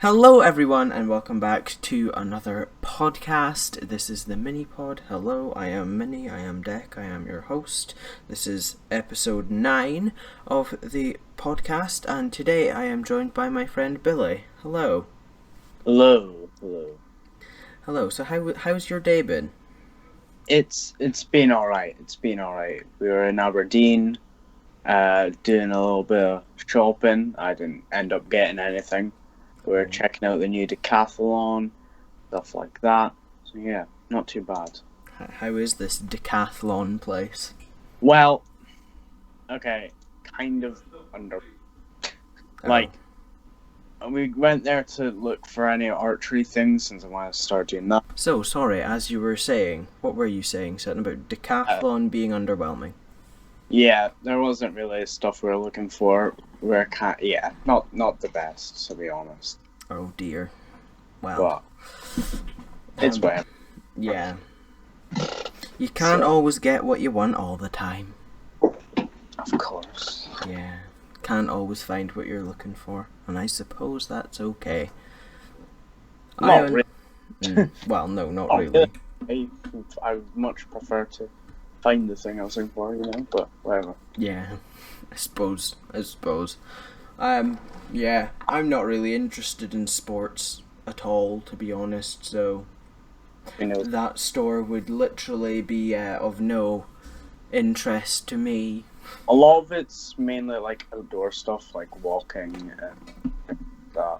Hello everyone and welcome back to another podcast. This is the mini pod. Hello, I am Minnie, I am Deck, I am your host. This is episode 9 of the podcast and today I am joined by my friend Billy. Hello. Hello. Hello, so how's your day been? It's been alright. We were in Aberdeen, doing a little bit of shopping. I didn't end up getting anything. We were checking out the new decathlon, stuff like that. So yeah, not too bad. How is this decathlon place? Well, okay, kind of under. We went there to look for any archery things since I want to start doing that. So, sorry, as you were saying, what were you saying? Something about decathlon being underwhelming. Yeah, there wasn't really stuff we were looking for. Not the best, to be honest. Oh dear. Well, it's whatever. Yeah. You can't always get what you want all the time. Of course. Yeah. Can't always find what you're looking for, and I suppose that's okay. Not really. Well, no, not really. I would much prefer to find the thing I was looking for, but whatever. Yeah, I suppose. Yeah, I'm not really interested in sports at all, to be honest, so that store would literally be of no interest to me. A lot of it's mainly like outdoor stuff, like walking and that.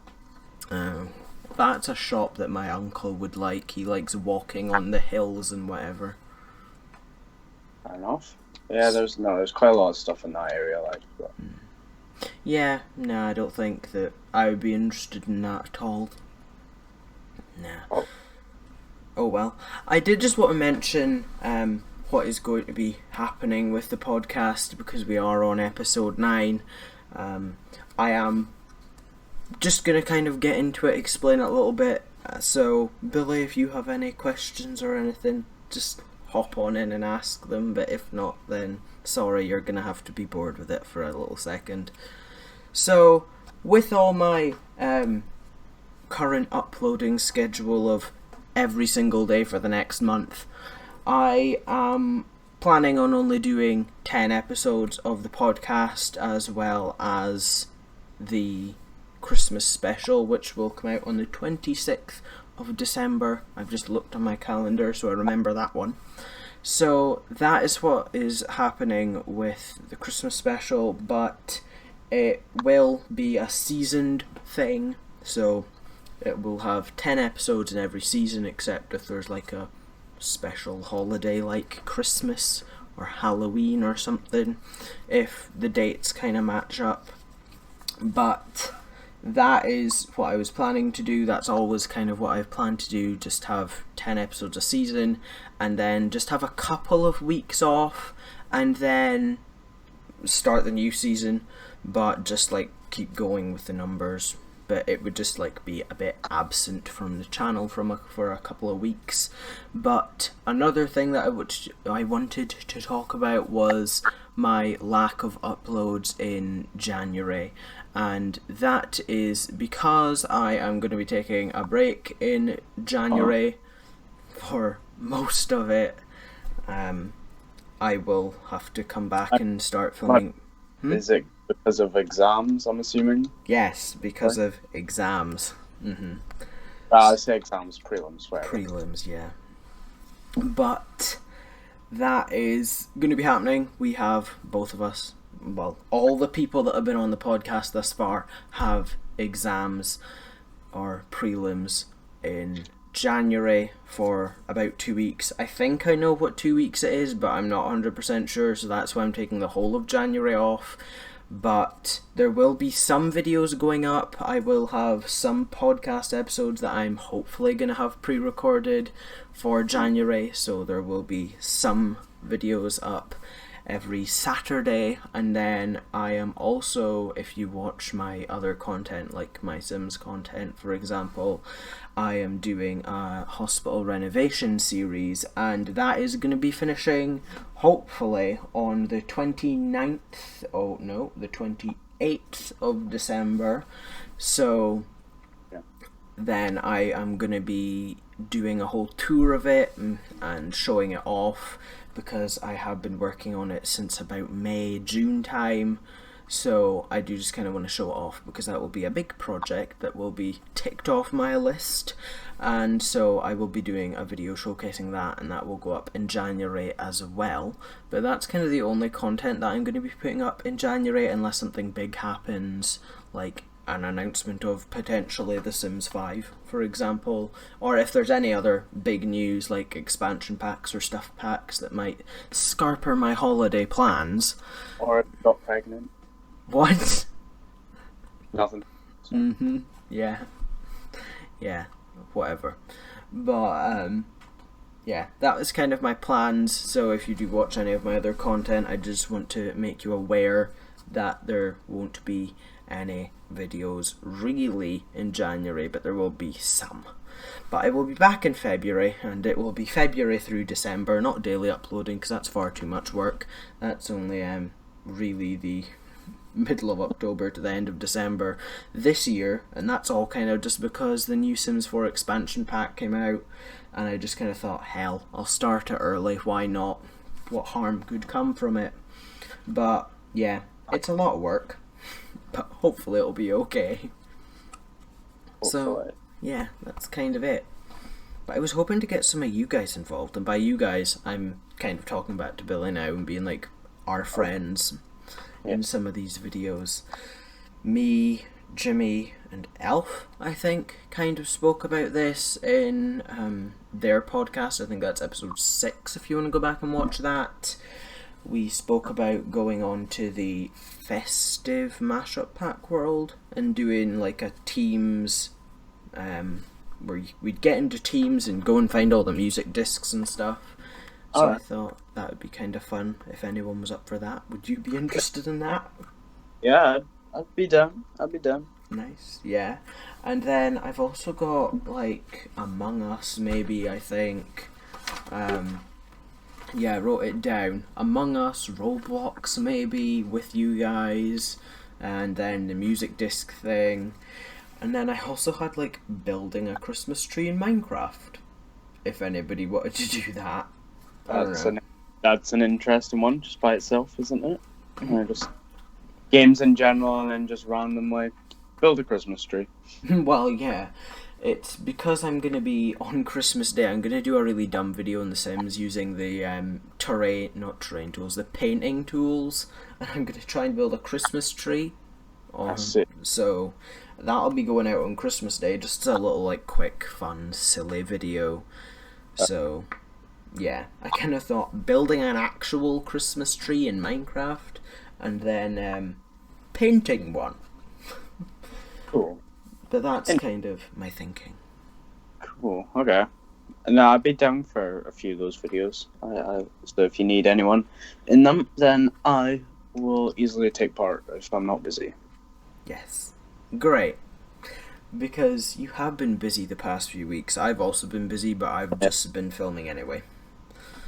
That's a shop that my uncle would like. He likes walking on the hills and whatever. Fair enough. Yeah, there's quite a lot of stuff in that area, but... Yeah, no, I don't think that I would be interested in that at all. Nah. Oh well. I did just want to mention what is going to be happening with the podcast because we are on episode 9. I am just going to kind of get into it, explain it a little bit. So, Billy, if you have any questions or anything, just hop on in and ask them, but if not, then sorry, you're going to have to be bored with it for a little second. So, with all my current uploading schedule of every single day for the next month, I am planning on only doing 10 episodes of the podcast as well as the Christmas special, which will come out on the 26th of December. I've just looked on my calendar so I remember that one. So that is what is happening with the Christmas special, but it will be a seasoned thing, so it will have 10 episodes in every season except if there's like a special holiday like Christmas or Halloween or something, if the dates kind of match up. But that is what I was planning to do. That's always kind of what I've planned to do, just have 10 episodes a season and then just have a couple of weeks off and then start the new season, but just like keep going with the numbers. But it would just like be a bit absent from the channel for a couple of weeks. But another thing that I wanted to talk about was my lack of uploads in January, and that is because I am going to be taking a break in January for most of it. I will have to come back and start filming. Is it because of exams, I'm assuming? Yes, because of exams. I say exams, prelims, whatever. Prelims, yeah. But that is going to be happening. We have, both of us, well, all the people that have been on the podcast thus far have exams or prelims in January for about 2 weeks. I think I know what 2 weeks it is, but I'm not 100% sure, so that's why I'm taking the whole of January off. But there will be some videos going up. I will have some podcast episodes that I'm hopefully going to have pre-recorded for January, so there will be some videos up every Saturday. And then I am also, if you watch my other content, like my Sims content for example, I am doing a hospital renovation series, and that is going to be finishing hopefully on the 29th, the 28th of December. So then I am going to be doing a whole tour of it and showing it off, because I have been working on it since about May, June time. So I do just kind of want to show it off, because that will be a big project that will be ticked off my list. And so I will be doing a video showcasing that, and that will go up in January as well. But that's kind of the only content that I'm going to be putting up in January, unless something big happens, like an announcement of potentially The Sims 5, for example, or if there's any other big news like expansion packs or stuff packs that might scarper my holiday plans. Or got pregnant. What? Nothing. Yeah. Yeah. Whatever. But yeah, that was kind of my plans. So if you do watch any of my other content, I just want to make you aware that there won't be any videos really in January, but there will be some. But I will be back in February, and it will be February through December, not daily uploading, because that's far too much work. That's only really the middle of October to the end of December this year, and that's all kind of just because the new Sims 4 expansion pack came out, and I just kind of thought, hell, I'll start it early, why not? What harm could come from it? But yeah, it's a lot of work, but hopefully it'll be okay. So yeah, that's kind of it. But I was hoping to get some of you guys involved, and by you guys, I'm kind of talking about to Billy now and being like our friends in some of these videos. Me, Jimmy, and Elf, I think, kind of spoke about this in their podcast. I think that's episode 6, if you want to go back and watch that. We spoke about going on to the festive mashup pack world and doing like a teams, where we'd get into teams and go and find all the music discs and stuff. So I thought that would be kind of fun if anyone was up for that. Would you be interested in that? Yeah, I'd be down. Nice, yeah. And then I've also got like Among Us, maybe, I think. Yeah, I wrote it down. Among Us, Roblox, maybe, with you guys. And then the music disc thing. And then I also had like building a Christmas tree in Minecraft, if anybody wanted to do that. That's an interesting one just by itself, isn't it? Just games in general, and then just randomly build a Christmas tree. Well, yeah. It's because I'm going to be on Christmas Day, I'm going to do a really dumb video in The Sims using the not terrain tools, the painting tools, and I'm going to try and build a Christmas tree. So that'll be going out on Christmas Day, just a little like quick, fun, silly video. So yeah, I kind of thought building an actual Christmas tree in Minecraft, and then painting one. Cool. But that's kind of my thinking. Cool, okay. No, I'd be down for a few of those videos. So if you need anyone in them, then I will easily take part if I'm not busy. Yes. Great. Because you have been busy the past few weeks. I've also been busy, but I've just been filming anyway.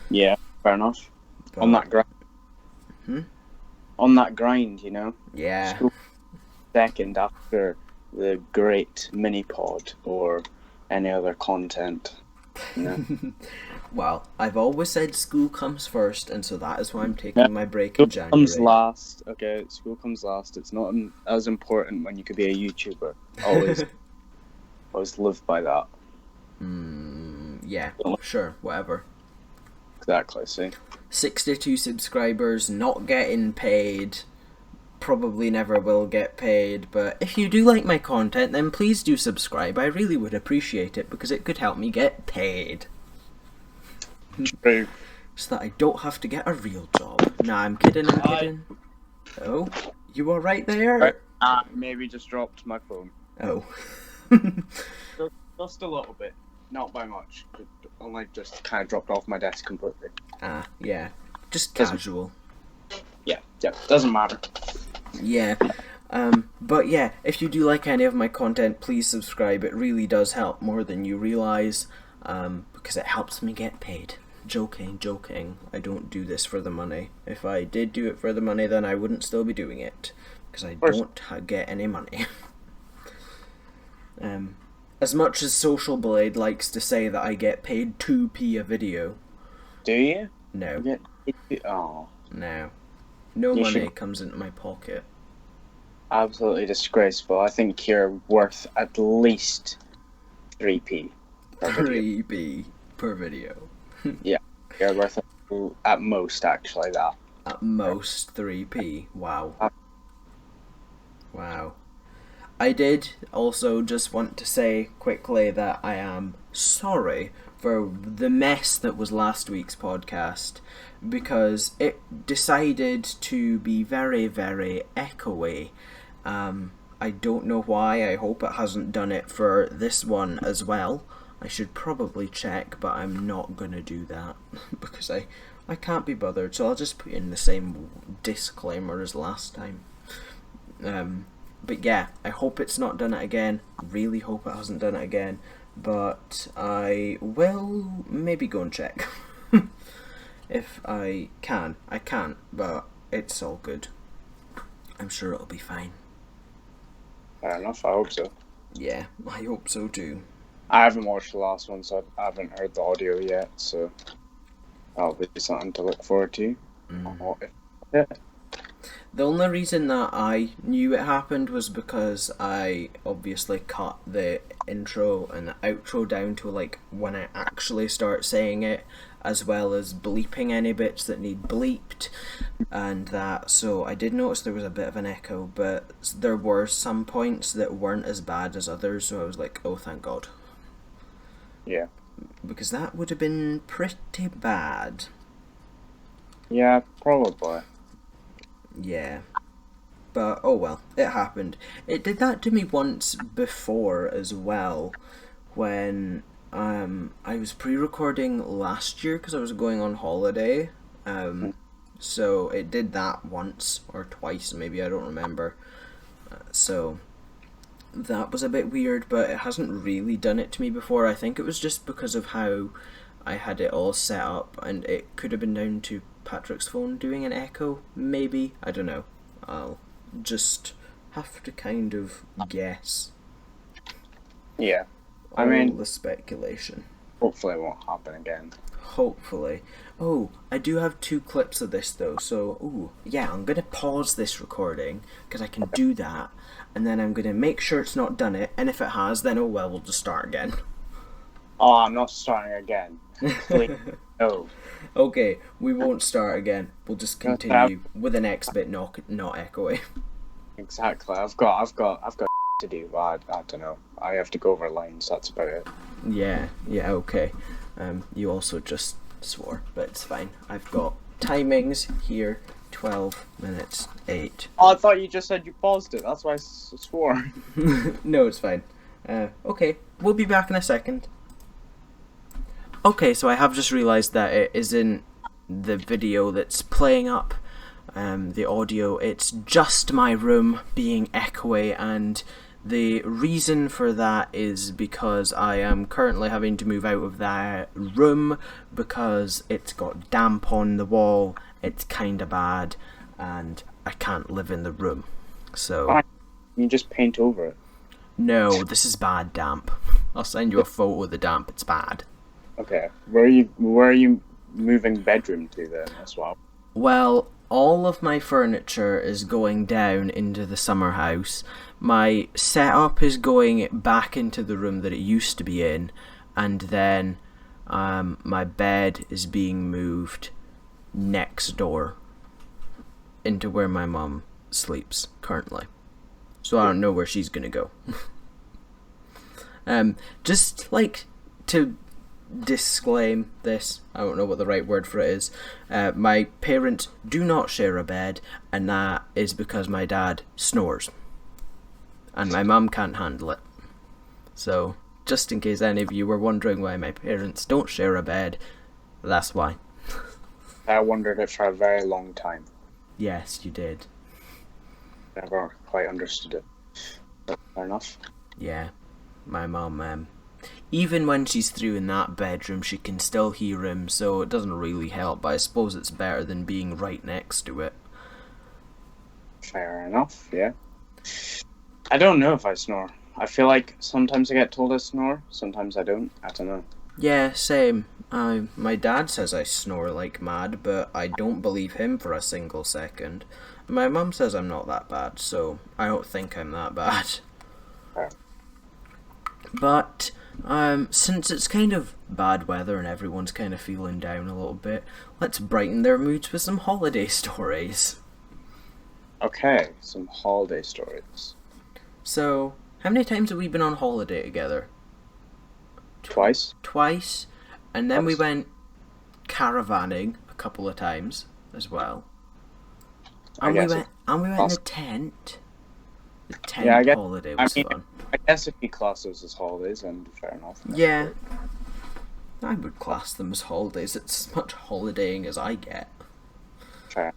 Yeah, fair enough. But... on that grind. On that grind, you know? Yeah. School second after the great mini pod or any other content. You know? Well, I've always said school comes first, and so that is why I'm taking my break in January. School comes last, okay? School comes last. It's not as important when you could be a YouTuber. Always live by that. Yeah, sure, whatever. Exactly, see? 62 subscribers, not getting paid. Probably never will get paid, but if you do like my content, then please do subscribe. I really would appreciate it, because it could help me get paid. True. So that I don't have to get a real job. Nah, I'm kidding. Oh, you alright there? Maybe just dropped my phone. Oh. Just a little bit. Not by much. Just kind of dropped off my desk completely. Ah, yeah. Just casual. Yeah, doesn't matter. Yeah. But yeah, if you do like any of my content, please subscribe. It really does help more than you realise, because it helps me get paid. Joking. I don't do this for the money. If I did do it for the money, then I wouldn't still be doing it, because I don't get any money. As much as Social Blade likes to say that I get paid 2p a video. Do you? No. Oh. No. No You money should- comes into my pocket. Absolutely disgraceful. I think you're worth at least 3p per video. 3p per video. You're worth at most, actually, that. At most 3p. Wow. Uh, Wow. I did also just want to say quickly that I am sorry for the mess that was last week's podcast, because it decided to be very, very echoey. I don't know why. I hope it hasn't done it for this one as well. I should probably check, but I'm not going to do that because I can't be bothered, so I'll just put in the same disclaimer as last time. But yeah, I hope it's not done it again. Really hope it hasn't done it again. But I will maybe go and check. If I can. I can't, but it's all good. I'm sure it'll be fine. Fair enough, I hope so. Yeah, I hope so too. I haven't watched the last one, so I haven't heard the audio yet, so that'll be something to look forward to. Yeah. The only reason that I knew it happened was because I obviously cut the intro and the outro down to like when I actually start saying it, as well as bleeping any bits that need bleeped and that. So I did notice there was a bit of an echo, but there were some points that weren't as bad as others, so I was like, oh, thank God. Yeah. Because that would have been pretty bad. Yeah, probably. Yeah. But, oh well, it happened. It did that to me once before as well, when I was pre-recording last year because I was going on holiday. So it did that once or twice, maybe, I don't remember. So that was a bit weird, but it hasn't really done it to me before. I think it was just because of how I had it all set up, and it could have been down to Patrick's phone doing an echo, maybe. I don't know. I'll just have to kind of guess. Yeah. I All mean, the speculation. hopefully it won't happen again. Hopefully. Oh, I do have 2 clips of this though, so, yeah, I'm going to pause this recording, because I can do that, and then I'm going to make sure it's not done it, and if it has, then oh well, we'll just start again. Oh, I'm not starting again. Please. No. Okay, we won't start again. We'll just continue with the next bit not echoey. Exactly. I've got to do. I don't know. I have to go over lines. That's about it. Yeah, okay. You also just swore, but it's fine. I've got timings here, 12 minutes, 8. Oh, I thought you just said you paused it. That's why I swore. No, it's fine. Okay, we'll be back in a second. Okay, so I have just realised that it isn't the video that's playing up, the audio. It's just my room being echoey, and the reason for that is because I am currently having to move out of that room because it's got damp on the wall, it's kinda bad, and I can't live in the room. So Fine. You just paint over it. no, this is bad damp. I'll send you a photo of the damp, it's bad. Okay. Where are you moving bedroom to then as well? Well, all of my furniture is going down into the summer house. My setup is going back into the room that it used to be in, and then my bed is being moved next door into where my mum sleeps currently. So I don't know where she's gonna go. Just like to disclaim this, I don't know what the right word for it is. My parents do not share a bed, and that is because my dad snores, and my mum can't handle it. So, just in case any of you were wondering why my parents don't share a bed, that's why. I wondered it for a very long time. Yes, you did. Never quite understood it. But fair enough. Yeah, my mum, even when she's through in that bedroom, she can still hear him, so it doesn't really help, but I suppose it's better than being right next to it. Fair enough, yeah. I don't know if I snore. I feel like sometimes I get told I snore, sometimes I don't. I don't know. Yeah, same. My dad says I snore like mad, but I don't believe him for a single second. My mum says I'm not that bad, so I don't think I'm that bad. But since it's kind of bad weather and everyone's kind of feeling down a little bit, let's brighten their moods with some holiday stories. Okay, some holiday stories. So, how many times have we been on holiday together? Twice? Twice. And then we Twice. went caravanning a couple of times as well. I And we guess. went in a tent. The tent Yeah, I guess. holiday I was mean, fun. I guess if you class those as holidays, then fair enough. Yeah. I would class them as holidays. It's as much holidaying as I get. Fair.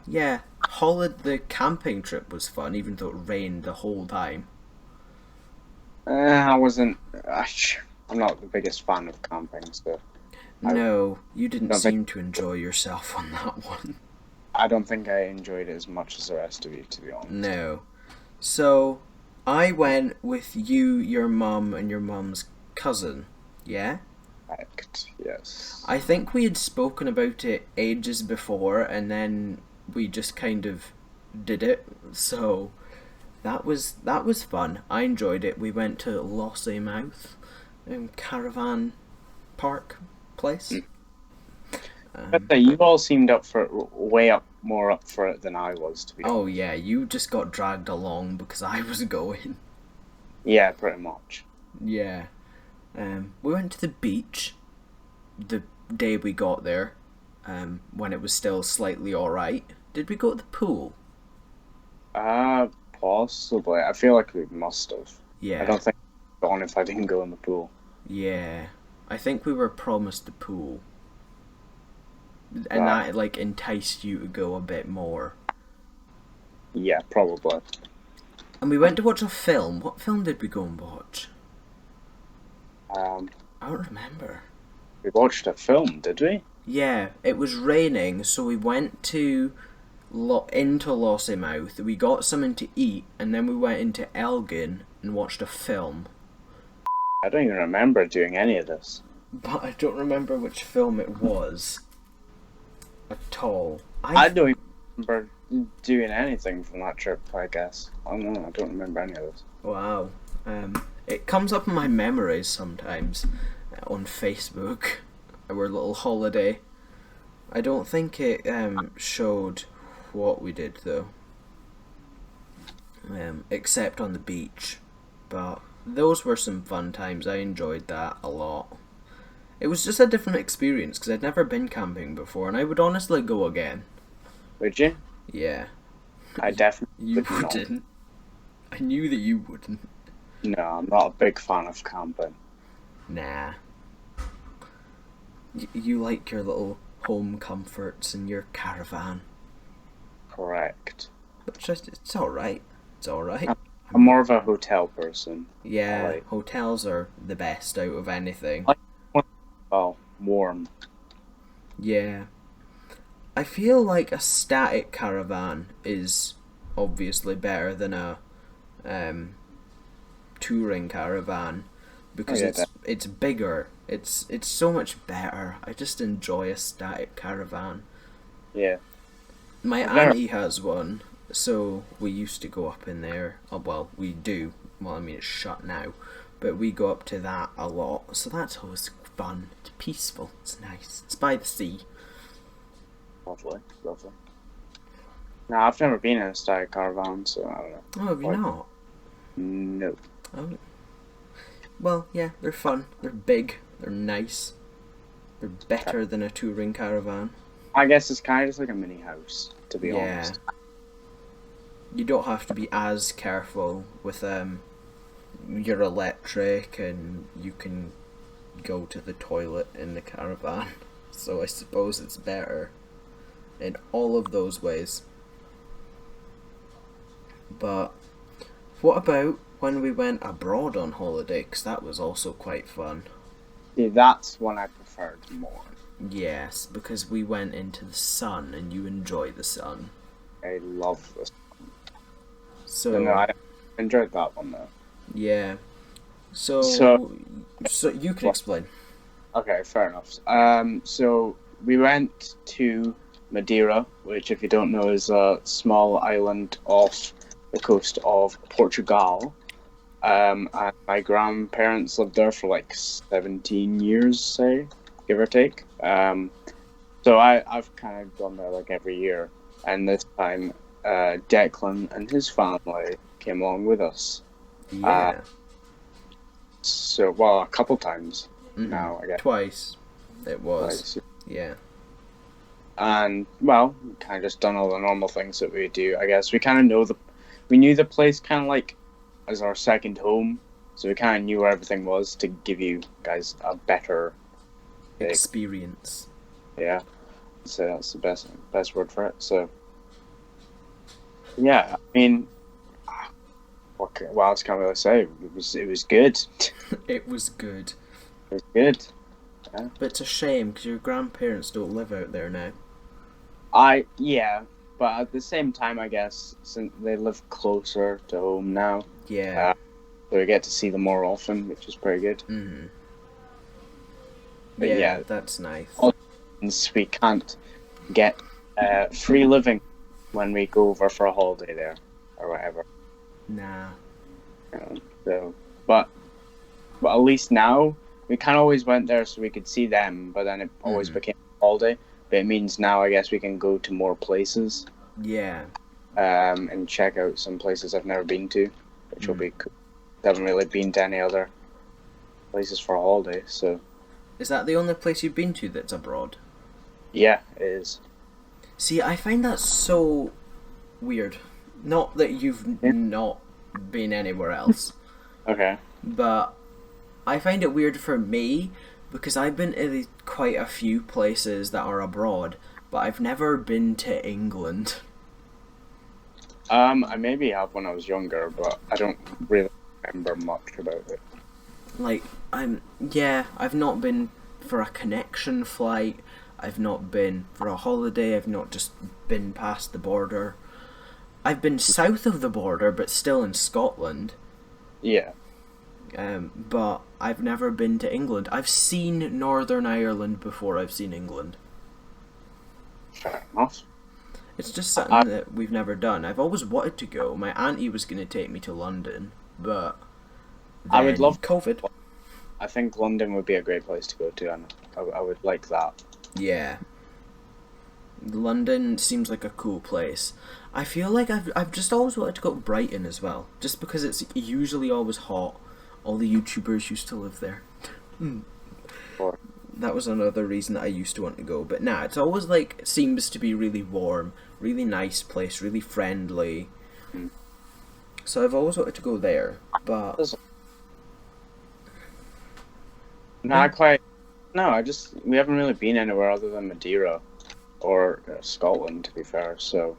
Yeah. The camping trip was fun, even though it rained the whole time. I wasn't. I'm not the biggest fan of camping, so No, you didn't don't think- seem to enjoy yourself on that one. I don't think I enjoyed it as much as the rest of you, to be honest. No. So, I went with you, your mum, and your mum's cousin. Yeah? Correct. Yes. I think we had spoken about it ages before, and then we just kind of did it. So, that was fun. I enjoyed it. We went to Lossiemouth, caravan park place. But you all seemed up for it, more up for it than I was, to be honest. Oh yeah, you just got dragged along because I was going. Yeah, pretty much. Yeah. We went to the beach the day we got there, when it was still slightly alright. Did we go to the pool? Possibly. I feel like we must have. Yeah. I don't think I'd gone if I didn't go in the pool. Yeah. I think we were promised the pool. And Wow. that like enticed you to go a bit more. Yeah, probably. And we went to watch a film. What film did we go and watch? I don't remember. We watched a film, did we? Yeah, it was raining, so we went to into Lossiemouth. We got something to eat, and then we went into Elgin and watched a film. I don't even remember doing any of this. But I don't remember which film it was at all. I don't even remember doing anything from that trip, I guess. I don't know, I don't remember any of this. Wow. It comes up in my memories sometimes on Facebook. Our little holiday. I don't think it showed what we did though. Except on the beach. But those were some fun times. I enjoyed that a lot. It was just a different experience because I'd never been camping before, and I would honestly go again. Would you? Yeah. I definitely You would not. wouldn't. I knew that you wouldn't. No, I'm not a big fan of camping. Nah. You like your little home comforts and your caravan. Correct. But it's alright. It's alright. I'm more of a hotel person. Yeah, Alright. hotels are the best out of anything. Oh, warm. Yeah. I feel like a static caravan is obviously better than a touring caravan because Oh, yeah, it's bigger. It's so much better. I just enjoy a static caravan. Yeah. My I've never- auntie has one, so we used to go up in there. Oh, well, we do. Well, I mean, it's shut now, but we go up to that a lot. So that's always fun. It's peaceful. It's nice. It's by the sea. Lovely, lovely. No, I've never been in a static caravan, so I don't know. Oh, have you What? not? No. Oh. Well, yeah, they're fun. They're big. They're nice. They're better than a touring caravan. I guess it's kind of just like a mini house, to be honest. You don't have to be as careful with your electric, and you can go to the toilet in the caravan. So I suppose it's better in all of those ways. But what about when we went abroad on holiday? Because that was also quite fun. See, that's one I preferred more. Yes, because we went into the sun, and you enjoy the sun. I love this. So No, enjoyed that one though. Yeah. So, So you can well, explain. okay, fair enough. So we went to Madeira, which, if you don't know, is a small island off the coast of Portugal. And my grandparents lived there for like 17 years, say, give or take. So I've kind of gone there like every year, and this time, Declan and his family came along with us. Uh, Yeah. so well, a couple times Mm-hmm. now, I guess. Twice. It was. Twice. Yeah. And well, we kind of just done all the normal things that we do. I guess we kind of we knew the place kind of like as our second home, so we kind of knew where everything was to give you guys a better, Experience. yeah. So that's the best word for it. So yeah, I mean, what else can I really say? It was good. It was good. It was good. Yeah. But it's a shame because your grandparents don't live out there now. Yeah, but at the same time, I guess since they live closer to home now, Yeah. so we get to see them more often, which is pretty good. Mm-hmm. But Yeah, yeah, that's nice. since we can't get free living when we go over for a holiday there or whatever. Nah. So, but at least now we kind of always went there so we could see them, but then it always became a holiday. But it means now I guess we can go to more places, Yeah. and check out some places I've never been to, which will be cool. Haven't really been to any other places for a holiday, so Is that the only place you've been to that's abroad? yeah, it is. See, I find that so weird. Not that you've not been anywhere else, Okay. but I find it weird for me because I've been to quite a few places that are abroad, but I've never been to England. I maybe have when I was younger, but I don't really remember much about it. Like, I've not been for a connection flight, I've not been for a holiday, I've not just been past the border. I've been south of the border, but still in Scotland. Yeah. But I've never been to England. I've seen Northern Ireland before I've seen England. Fair enough. It's just something that we've never done. I've always wanted to go. My auntie was going to take me to London, but then I would love COVID. I think London would be a great place to go to, and I would like that. Yeah. London seems like a cool place. I feel like I've just always wanted to go to Brighton as well, just because it's usually always hot. All the YouTubers used to live there. Or That was another reason that I used to want to go. But nah, it's always like seems to be really warm, really nice place, really friendly. So I've always wanted to go there, but not quite. No, we haven't really been anywhere other than Madeira or Scotland, to be fair. So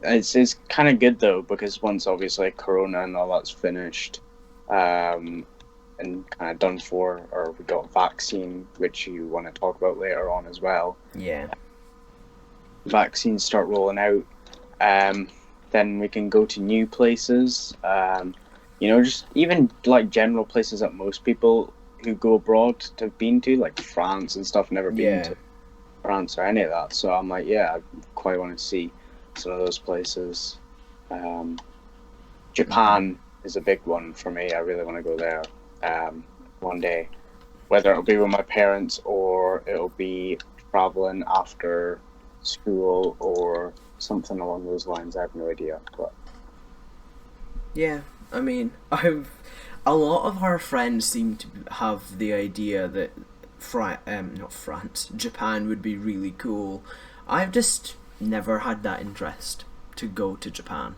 it's kind of good though, because once obviously Corona and all that's finished, and kind of done for, or we got vaccine, which you want to talk about later on as well. yeah, Vaccines start rolling out, then we can go to new places. Just even like general places that most people who go abroad have been to, like France and stuff. Never been yeah, to France or any of that. So I'm like, yeah, I quite want to see some of those places. Japan is a big one for me. I really want to go there one day, whether it'll be with my parents or it'll be traveling after school or something along those lines. I have no idea, but yeah. I mean, a lot of our friends seem to have the idea that not France, Japan would be really cool. I've just never had that interest to go to Japan.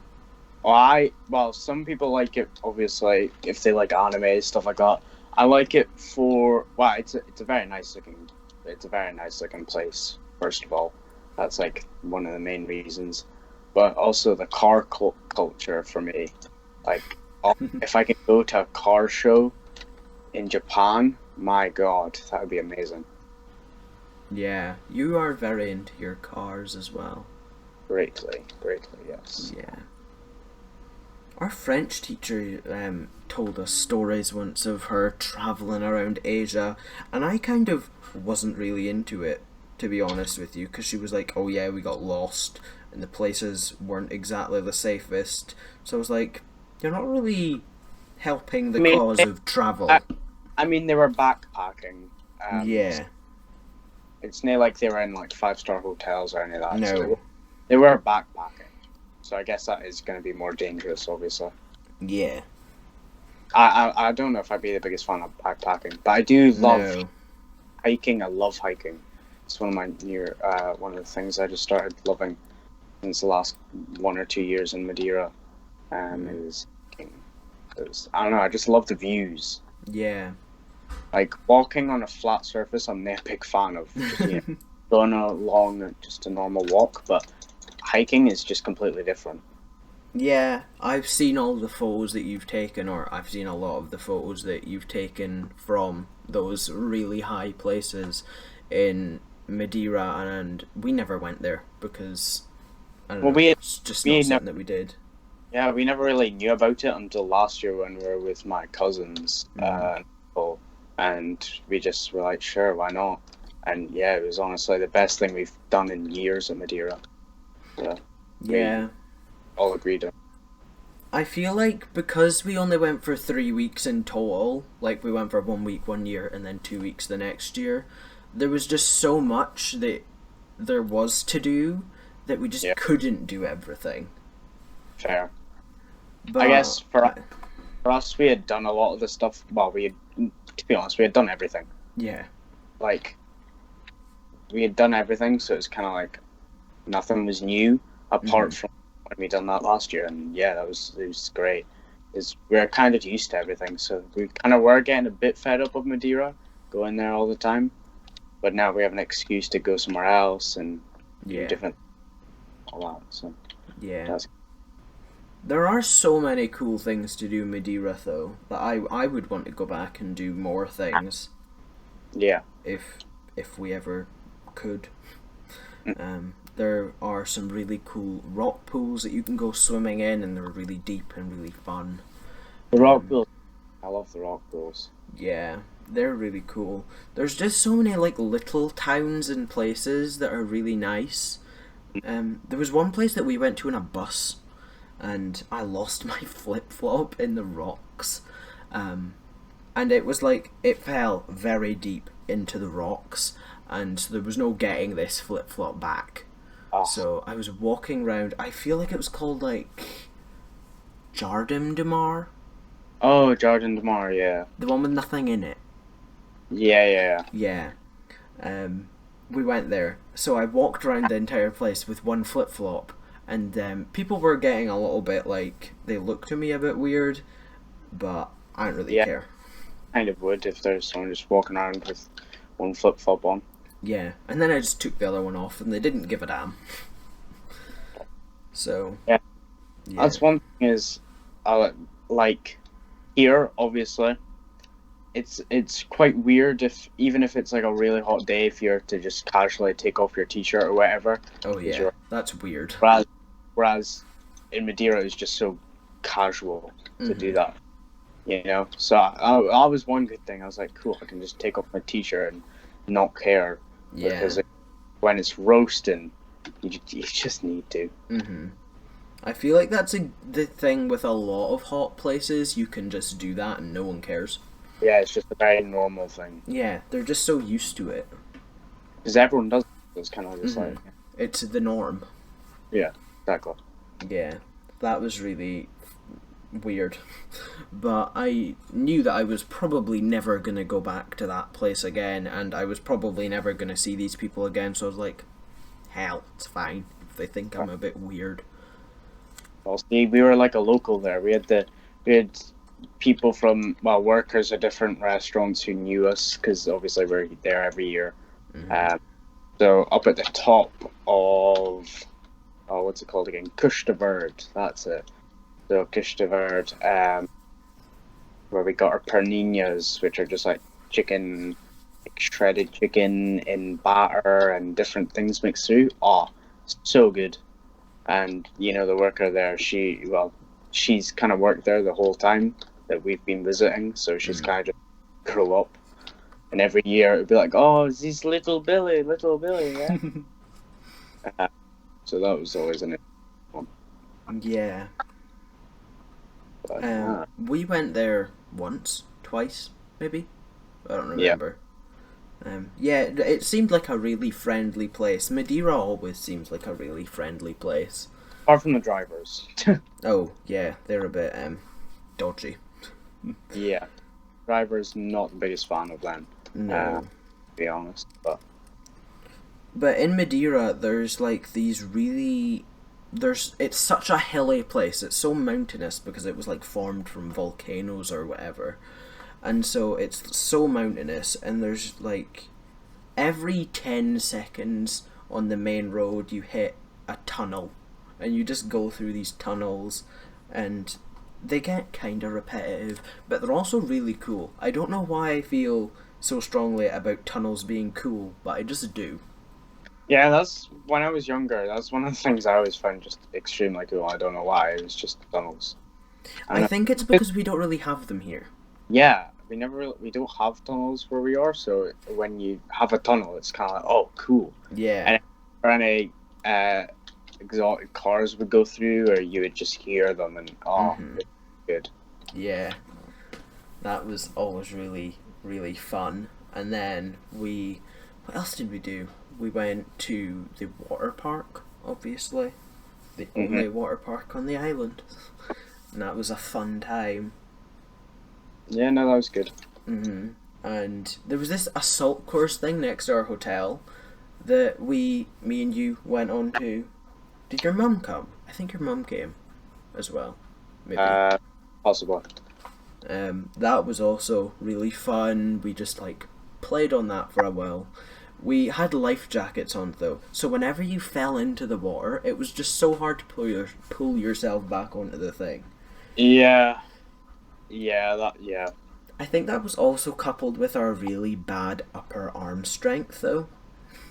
Some people like it, obviously, if they like anime, stuff like that. I like it for, it's a very nice looking place, first of all. That's like one of the main reasons. But also the car culture for me. Like, if I could go to a car show in Japan, my God, that would be amazing. Yeah, you are very into your cars as well. Greatly, yes. Yeah. Our French teacher told us stories once of her traveling around Asia, and I kind of wasn't really into it, to be honest with you, because she was like, "Oh yeah, we got lost, and the places weren't exactly the safest." So I was like, "You're not really helping the I mean, cause of travel." I mean, they were backpacking. Yeah. It's not like they were in like 5-star hotels or any of that. So No. they were backpacking. So I guess that is going to be more dangerous, obviously. Yeah. I don't know if I'd be the biggest fan of backpacking, but I do love No. hiking. I love hiking. It's one of my one of the things I just started loving since the last 1 or 2 years in Madeira. Is hiking. I don't know. I just love the views. Yeah. Like walking on a flat surface, I'm not a big fan of. Just, going along just a normal walk, but hiking is just completely different. Yeah, I've seen all the photos that you've taken, or I've seen a lot of the photos that you've taken from those really high places in Madeira, and we never went there because I don't Well, know, it's just we not never, something that we did. yeah, we never really knew about it until last year when we were with my cousins, and we just were like, sure, why not? And yeah, it was honestly the best thing we've done in years at Madeira. Yeah, we Yeah, all agreed on. I feel like because we only went for 3 weeks in total, like we went for 1 week 1 year and then 2 weeks the next year, there was just so much that there was to do that we just Yeah, couldn't do everything. fair. I But guess for us, we had done a lot of the stuff. Well, to be honest, we had done everything. yeah. Like we had done everything, so it's kind of like nothing was new apart Mhm. from when we done that last year, and yeah, it was great. Is we're kind of used to everything, so we kind of were getting a bit fed up of Madeira, going there all the time. But now we have an excuse to go somewhere else and do Yeah. different all that. So Yeah. that's There are so many cool things to do in Madeira though that I would want to go back and do more things yeah. if we ever could. There are some really cool rock pools that you can go swimming in, and they're really deep and really fun. The rock Um, pools. I love the rock pools. yeah, they're really cool. There's just so many like little towns and places that are really nice. There was one place that we went to in a bus, and I lost my flip flop in the rocks. And it was like it fell very deep into the rocks, and there was no getting this flip flop back. Oh, So I was walking around. I feel like it was called like Jardim de Mar, oh, Jordan Demar, yeah, the one with nothing in it. yeah, yeah, Yeah. We went there. So I walked around the entire place with one flip flop, and people were getting a little bit like they looked at me a bit weird, but I don't really yeah. care. Kind of would if there's someone just walking around with one flip flop on. Yeah, and then I just took the other one off, and they didn't give a damn. So Yeah, yeah. that's one thing is, like here, obviously, it's quite weird if even if it's like a really hot day, if you're to just casually take off your t-shirt or whatever, Oh because yeah, that's weird. whereas in Madeira it's just so casual to do that, you know. So I was one good thing. I was like, cool, I can just take off my t-shirt and not care Yeah. because when it's roasting, you just need to. I feel like that's the thing with a lot of hot places. You can just do that, and no one cares. Yeah, it's just a very normal thing Yeah, they're just so used to it. because everyone does it. It's kind of just like, It's the norm. yeah, exactly. Yeah, that was really weird. But I knew that I was probably never going to go back to that place again, and I was probably never going to see these people again, so I was like, hell, it's fine if they think I'm a bit weird. Well, see, we were like a local there. We had people from workers at different restaurants who knew us because obviously we're there every year. So up at the top of what's it called again? Kush de Verde. That's it. So Kush de Verde, where we got our perninhas, which are just like chicken, like shredded chicken in batter and different things mixed through. Oh, so good. And you know the worker there, she she's kind of worked there the whole time that we've been visiting, so she's kind of just grew up. And every year it'd be like, oh, this little Billy, yeah. So that was always an one. Yeah. But, We went there once, twice, maybe. I don't yeah. remember. Yeah, it seemed like a really friendly place. Madeira always seems like a really friendly place. Apart from the drivers. Oh, yeah, they're a bit dodgy. Yeah. Drivers, not the biggest fan of them. No. To be honest. But in Madeira, there's like these really... It's such a hilly place. It's so mountainous because it was like formed from volcanoes or whatever. And so it's so mountainous, and there's like every 10 seconds on the main road you hit a tunnel, and you just go through these tunnels, and they get kind of repetitive, but they're also really cool. I don't know why I feel so strongly about tunnels being cool, but I just do. Yeah, that's when I was younger. That's one of the things I always found just extremely cool. I don't know why. It was just tunnels. I think it's because we don't really have them here. Yeah, we don't have tunnels where we are. So when you have a tunnel, it's kind of like, oh, cool. Yeah. And any exotic cars would go through, or you would just hear them, and it's good. Yeah, that was always really, really fun. And then what else did we do? We went to the water park, obviously. The only water park on the island. And that was a fun time. Yeah, no, that was good. And there was this assault course thing next to our hotel that me and you went on to. Did your mum come? I think your mum came as well. Maybe. Possible. That was also really fun. We just like played on that for a while. We had life jackets on though, so whenever you fell into the water, it was just so hard to pull yourself back onto the thing. Yeah. I think that was also coupled with our really bad upper arm strength though.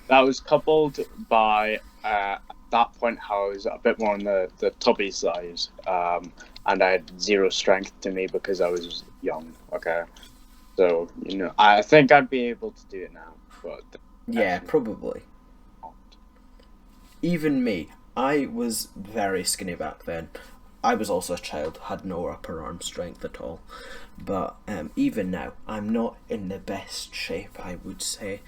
That was coupled by at that point how I was a bit more on the tubby side, and I had zero strength to me because I was young. Okay, so I think I'd be able to do it now, but yeah, probably. Even me, I was very skinny back then. I was also a child, had no upper arm strength at all. But even now, I'm not in the best shape, I would say.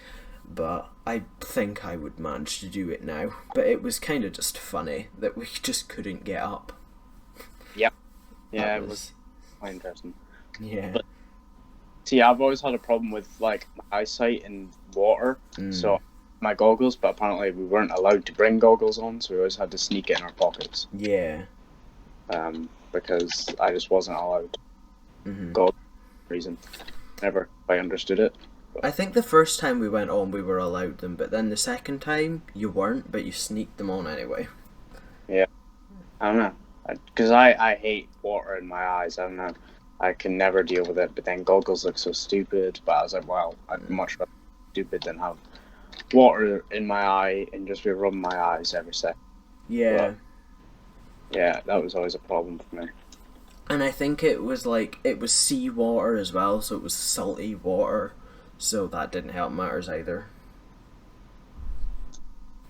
But I think I would manage to do it now. But it was kind of just funny that we just couldn't get up. Yep. Yeah, it was quite interesting. Yeah. But, see, I've always had a problem with like my eyesight in water. So my goggles, but apparently we weren't allowed to bring goggles on, so we always had to sneak it in our pockets. Yeah. Because I just wasn't allowed. God reason. Never quite understood it. I think the first time we went on we were allowed them, but then the second time you weren't, but you sneaked them on anyway. Yeah. I don't know. Because I hate water in my eyes. I don't know. I can never deal with it, but then goggles look so stupid. But I was like, well, I'd much rather be stupid than have water in my eye and just be rubbing my eyes every second. Yeah. But, yeah, that was always a problem for me. And I think it was sea water as well, so it was salty water, so that didn't help matters either.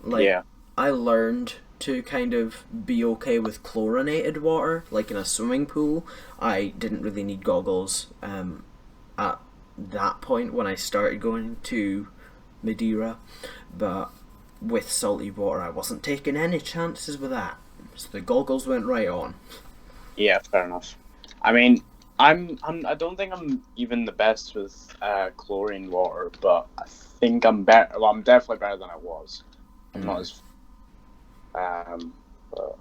Yeah. I learned to kind of be okay with chlorinated water, like in a swimming pool. I didn't really need goggles at that point when I started going to Madeira, but with salty water I wasn't taking any chances with that. So the goggles went right on. Yeah, fair enough. I mean, I don't think I'm even the best with chlorine water, but I think I'm better. Well, I'm definitely better than I was. I'm not as. But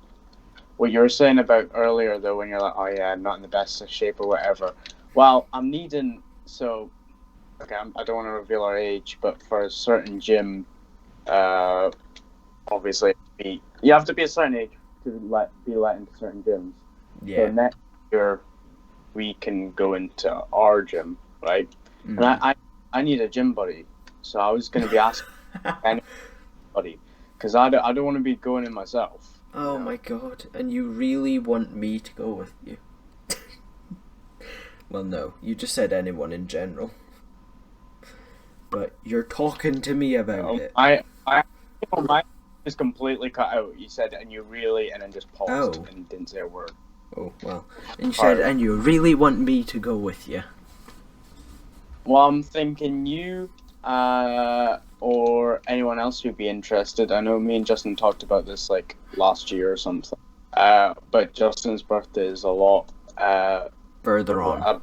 what you were saying about earlier, though, when you're like, oh yeah, I'm not in the best of shape or whatever. Well, I'm needing okay, I don't want to reveal our age, but for a certain gym, obviously, you have to be a certain age to be let into certain gyms. Yeah. So next year we can go into our gym, right? And I need a gym buddy, so I was going to be asking anybody because I don't want to be going in myself. Oh my god, and you really want me to go with you? Well, no, you just said anyone in general. But you're talking to me about it. My just completely cut out. You said, and you really, and then just paused and didn't say a word. Oh, well. And you said, and you really want me to go with you? Well, I'm thinking you, or anyone else who'd be interested. I know me and Justin talked about this like last year or something. But Justin's birthday is a lot further on.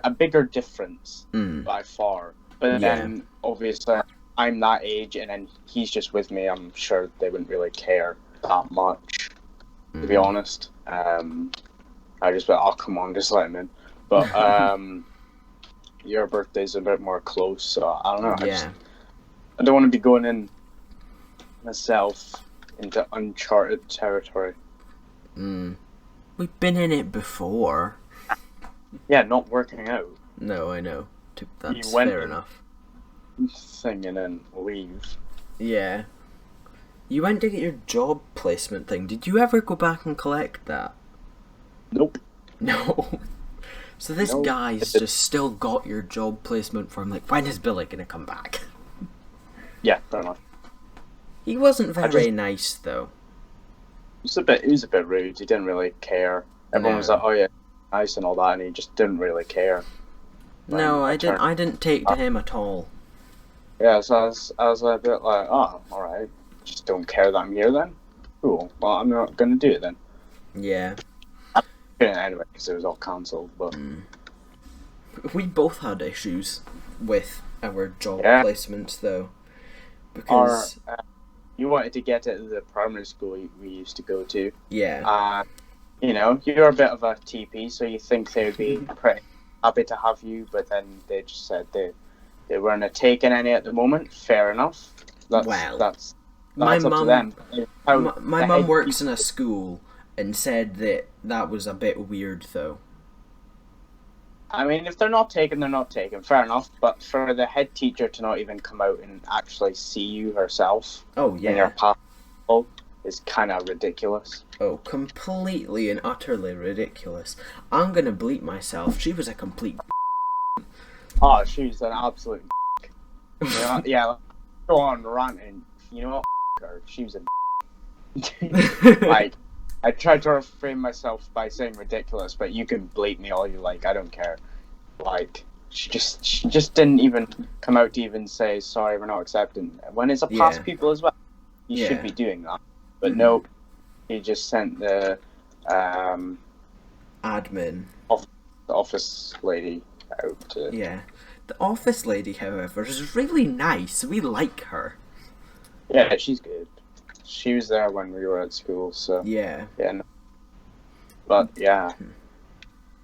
A bigger difference by far. But then obviously I'm that age, and then he's just with me. I'm sure they wouldn't really care that much, to be honest. I just went, oh come on, just let him in. But your birthday's a bit more close, so I don't know. Yeah. I don't want to be going in myself into uncharted territory. We've been in it before. Yeah, not working out. No, I know. That's fair enough. Thing and then leave. Yeah. You went to get your job placement thing. Did you ever go back and collect that? Nope. No. So this guy's just still got your job placement from like, when is Billy gonna come back? Yeah, fair enough. He wasn't very nice though. He was a bit rude. He didn't really care. Everyone was like, "Oh yeah, nice" and all that, and he just didn't really care. No, I didn't take to him at all. Yeah, so I was a bit like, oh, all right, just don't care that I'm here then. Cool. Well, I'm not gonna do it then. Yeah. Anyway, because it was all cancelled. But we both had issues with our job placements though, because you wanted to get it at the primary school we used to go to. Yeah. You know, you're a bit of a TP, so you think they'd be pretty happy to have you, but then they just said they weren't taking any at the moment. Fair enough. That's my up to them. My mum works in a school and said that was a bit weird though. I mean, if they're not taken, they're not taken. Fair enough. But for the head teacher to not even come out and actually see you herself, in your past, is kind of ridiculous. Oh, completely and utterly ridiculous. I'm gonna bleep myself. She was a complete. Oh, she's an absolute. Yeah, go on ranting. You know what? Her. She was a. Like, I tried to refrain myself by saying ridiculous, but you can bleep me all you like. I don't care. Like, she just didn't even come out to even say sorry, we're not accepting. When it's a past people as well, you should be doing that. But nope, he just sent the admin office lady out to. Yeah, the office lady, however, is really nice. We like her. Yeah, she's good. She was there when we were at school, so yeah. No. But yeah,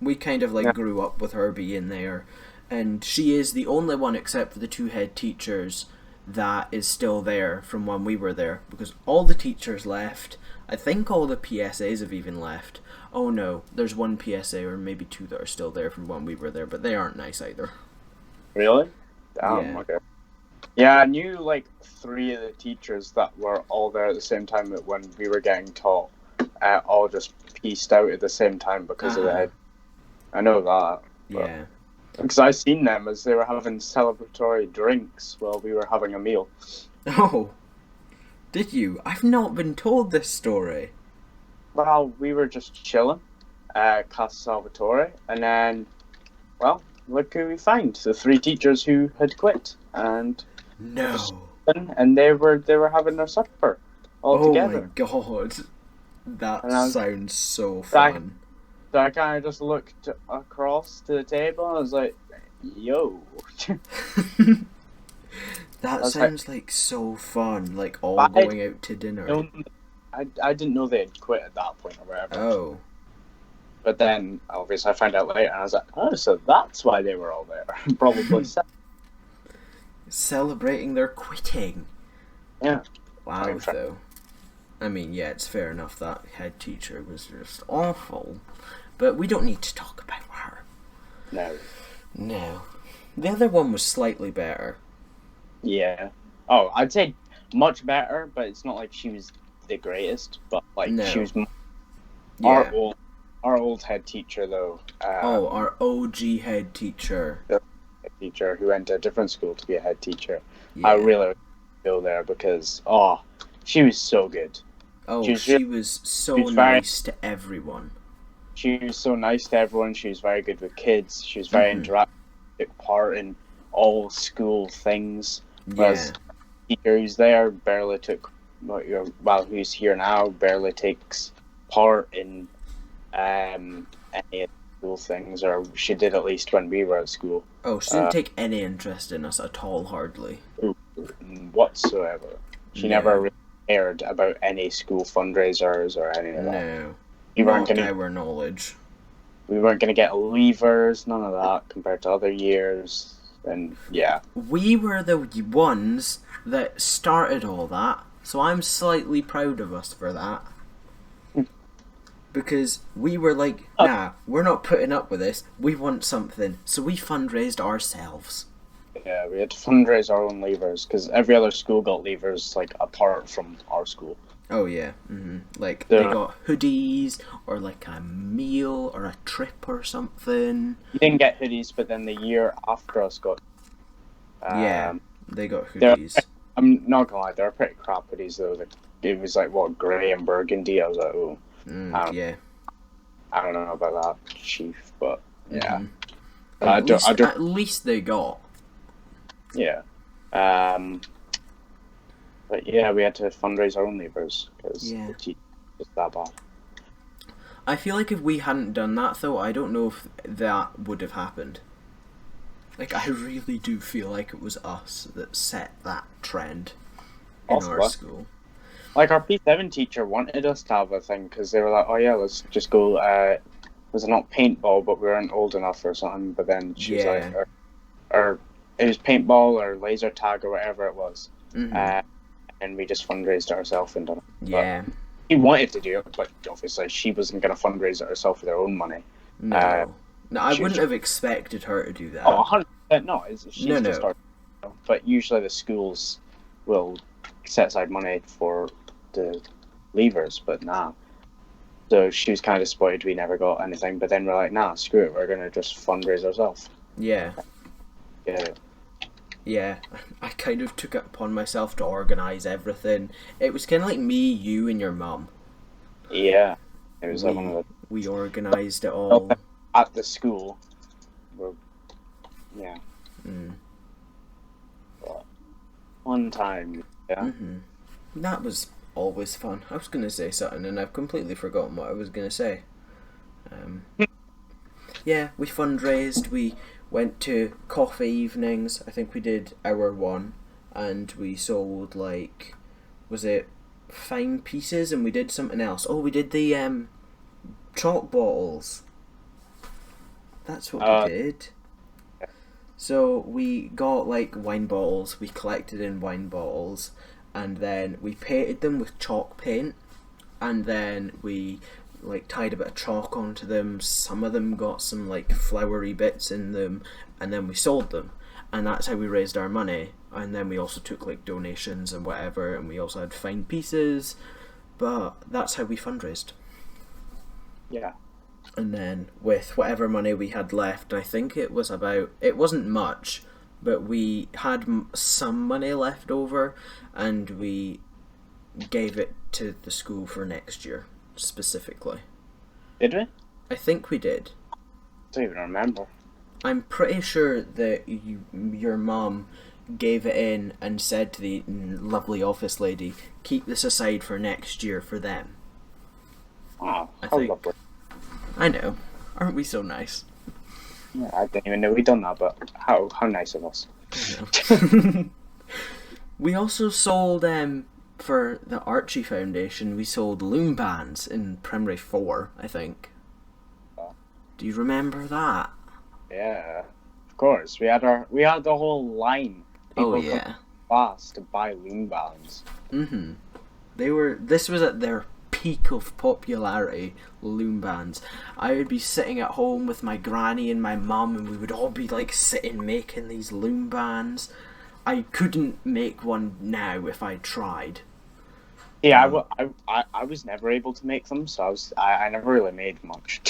we kind of like grew up with her being there, and she is the only one except for the two head teachers that is still there from when we were there, because all the teachers left. I think all the PSAs have even left. Oh no, there's one PSA or maybe two that are still there from when we were there, but they aren't nice either. Really? Damn, okay. Yeah, I knew like 3 of the teachers that were all there at the same time that when we were getting taught, all just pieced out at the same time because of the head. I know that. Yeah. Because I seen them as they were having celebratory drinks while we were having a meal. Oh, did you? I've not been told this story. Well, we were just chilling at Casa Salvatore, and then, well, look who we find. The 3 teachers who had quit. And they were having their supper all together. Oh my god, that sounds so fun. So I kind of just looked across to the table and I was like, "Yo." That sounds like so fun, like all going out to dinner. I didn't know they had quit at that point or whatever. Oh. But then, obviously, I found out later and I was like, oh, so that's why they were all there. Probably. Celebrating their quitting. Yeah. Wow, though. I mean, yeah, it's fair enough that head teacher was just awful. But we don't need to talk about her. No. The other one was slightly better. Yeah. Oh, I'd say much better, but it's not like she was the greatest, but like No. she was our Yeah. old our old head teacher though. Oh, our OG head teacher. The head teacher who went to a different school to be a head teacher. I Yeah. really go there because she was so good. Oh, she was so she was very nice to everyone. she was so nice to everyone. She was very good with kids. She was very interactive, took part in all school things. Whereas the teacher who's there barely took, who's here now, barely takes part in any of the school things, or she did at least when we were at school. Oh, she didn't take any interest in us at all, hardly. Whatsoever. She never really cared about any school fundraisers or any of that. No. We weren't Not our knowledge. We weren't going to get leavers, none of that, compared to other years. And yeah. We were the ones that started all that, so I'm slightly proud of us for that. Because we were like, nah, we're not putting up with this, we want something, so we fundraised ourselves. Yeah, we had to fundraise our own leavers, because every other school got leavers, like, apart from our school. Oh yeah, like they got hoodies or like a meal or a trip or something. You didn't get hoodies, but then the year after us got. They got hoodies. I'm not gonna lie, they were pretty crap hoodies though. It was like grey and burgundy. I was like, oh, I don't know about that, chief, but yeah. At least they got. Yeah. But yeah, we had to fundraise our own leavers because the teacher was that bad. I feel like if we hadn't done that, though, I don't know if that would have happened. Like, I really do feel like it was us that set that trend in our school. Like, our P7 teacher wanted us to have a thing because they were like, oh yeah, let's just go, was it not paintball, but we weren't old enough or something, but then she was like, or it was paintball or laser tag or whatever it was. And we just fundraised it ourselves and done it. Yeah. But he wanted to do it, but obviously she wasn't going to fundraise it herself with her own money. No. No, I wouldn't have expected her to do that. Oh, 100% no. She's just started. But usually the schools will set aside money for the leavers, but nah. So she was kind of disappointed we never got anything, but then we're like, nah, screw it, we're going to just fundraise ourselves. Yeah. Yeah. Yeah, I kind of took it upon myself to organise everything. It was kind of like me, you, and your mum. Yeah, it was like one of the... We organised it all. At the school. Yeah. But one time, yeah. That was always fun. I was going to say something and I've completely forgotten what I was going to say. Yeah, we fundraised, we went to coffee evenings. I think we did hour one, and we sold like, was it fine pieces, and we did something else. Oh, we did the chalk bottles. That's what we did. So we got like wine bottles. We collected in wine bottles, and then we painted them with chalk paint, and then we like tied a bit of chalk onto them. Some of them got some like flowery bits in them, and then we sold them, and that's how we raised our money. And then we also took like donations and whatever, and we also had fine pieces, but that's how we fundraised. Yeah. And then with whatever money we had left, I think it wasn't much, but we had some money left over, and we gave it to the school for next year. Specifically. Did we? I think we did. I don't even remember. I'm pretty sure that your mum gave it in and said to the lovely office lady, keep this aside for next year for them. Wow, how lovely. I know. Aren't we so nice? Yeah, I didn't even know we'd done that, but how nice of us. We also sold for the Archie Foundation, we sold loom bands in primary 4, I think. Oh. Do you remember that? Yeah, of course. We had the whole line. People come fast to buy loom bands. This was at their peak of popularity, loom bands. I would be sitting at home with my granny and my mum, and we would all be like sitting making these loom bands. I couldn't make one now if I tried. Yeah, Uh, I was never able to make them, so I never really made much.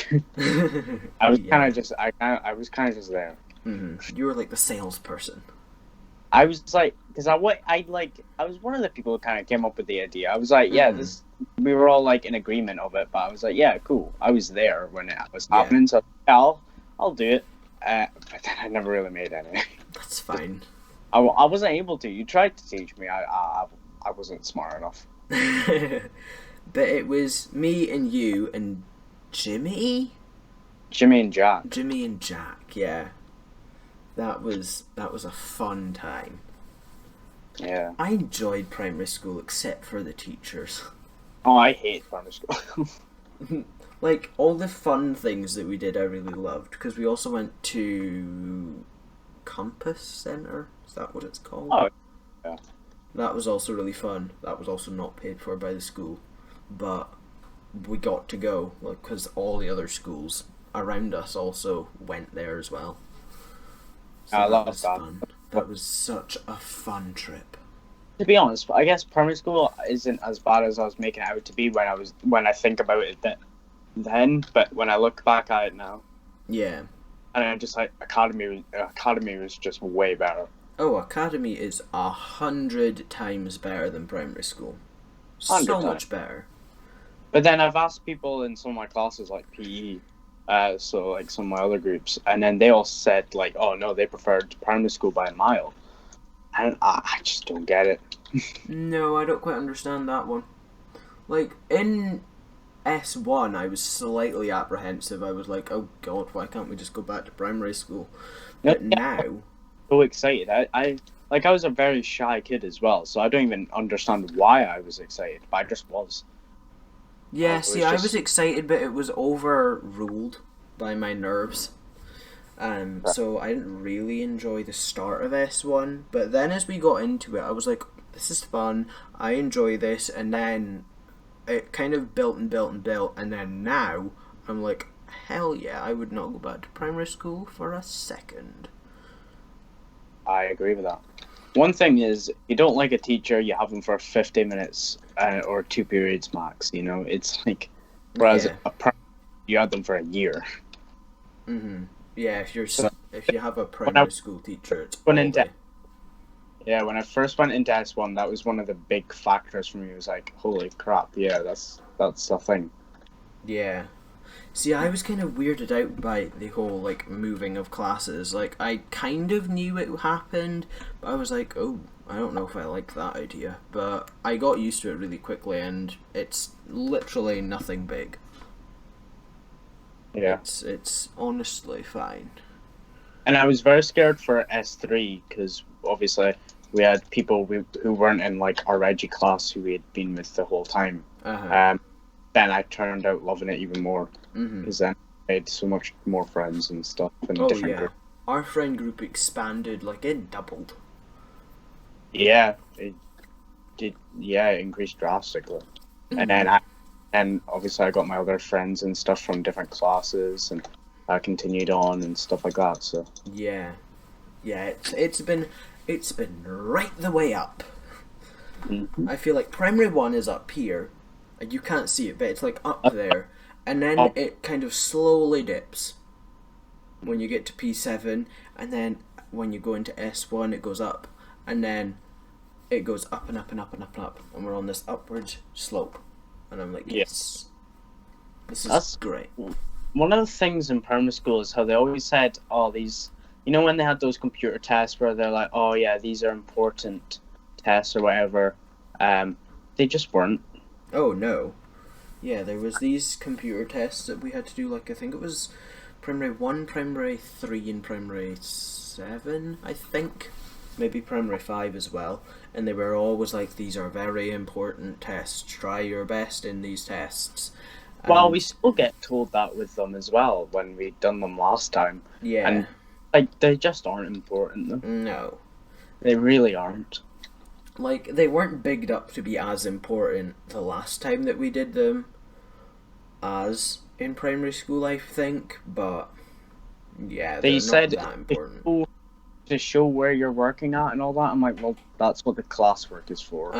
I was kind yeah. of just I was kind of just there. You were like the salesperson. I was like, because I was one of the people who kind of came up with the idea. I was like, yeah, hmm this. We were all like in agreement of it, but I was like, yeah, cool. I was there when it was Yeah, happening, so yeah, I'll do it. But then I never really made any. that's fine. I wasn't able to. You tried to teach me. I wasn't smart enough. But it was me and you and Jimmy? Jimmy and Jack. Jimmy and Jack, yeah. That was a fun time. Yeah. I enjoyed primary school except for the teachers. Oh, I hate primary school. Like all the fun things that we did I really loved because we also went to Compass Center. Is that what it's called? Oh, yeah. That was also really fun. That was also not paid for by the school, but we got to go because all the other schools around us also went there as well. So I that love was that. fun. That was such a fun trip. To be honest, I guess primary school isn't as bad as I was making it out to be when I think about it then. But when I look back at it now, Yeah. and I'm just like academy was just way better. Oh, academy is 100 times better than primary school. 100 So times. much better. But then I've asked people in some of my classes like PE, so like some of my other groups, and then they all said like, oh no, they preferred primary school by a mile, and I just don't get it. No, I don't quite understand that one. Like in S1, I was slightly apprehensive. I was like, "Oh God, why can't we just go back to primary school?" Yeah, But now, so excited. I was a very shy kid as well, so I don't even understand why I was excited, but I just was. yeah. It See, was I just was excited, but it was overruled by my nerves. So I didn't really enjoy the start of S1. But then as we got into it, I was like, "This is fun. I enjoy this." And then it kind of built and built and built, and then now I'm like, hell yeah, I would not go back to primary school for a second. I agree with that. One thing is, you don't like a teacher, you have them for 50 minutes or 2 periods max. You know, it's like, whereas Yeah. you had them for a year. Yeah, if you have a When I primary school teacher, it's went all into day. Yeah, when I first went into S1, that was one of the big factors for me. It was like, holy crap, yeah, that's the thing. Yeah. See, I was kind of weirded out by the whole like moving of classes. Like I kind of knew it happened, but I was like, oh, I don't know if I like that idea. But I got used to it really quickly, and it's literally nothing big. Yeah. It's honestly fine. And I was very scared for S3 because obviously we had people who weren't in like our Reggie class who we had been with the whole time. Uh-huh. Then I turned out loving it even more Mhm. because then I had so much more friends and stuff in Oh different yeah. groups. Our friend group expanded, like it doubled. Yeah, it did. Yeah, it increased drastically. And then and obviously I got my other friends and stuff from different classes, and I continued on and stuff like that. So Yeah. Yeah, it's been right the way up. I feel like primary one is up here, and you can't see it, but it's like up there, and then up. it kind of slowly dips when you get to P7, and then when you go into S1, it goes up, and then it goes up and up and up and up and up, and we're on this upward slope, and I'm like, Yeah. yes, this is That's great. one of the things in primary school is how they always said, "Oh, these," you know, when they had those computer tests where they're like, "Oh yeah, these are important tests or whatever." They just weren't. Oh no. Yeah, there was these computer tests that we had to do. Like I think it was primary one, primary three, and primary seven. I think maybe primary five as well. And they were always like, "These are very important tests. Try your best in these tests." Well, we And still get told that with them as well when we'd done them last time, yeah, and like they just aren't important. Though. no, They really aren't. like they weren't bigged up to be as important the last time that we did them as in primary school. I think, but yeah, They they're not said that if important. people to show where you're working at and all that. I'm like, well, that's what the classwork is for.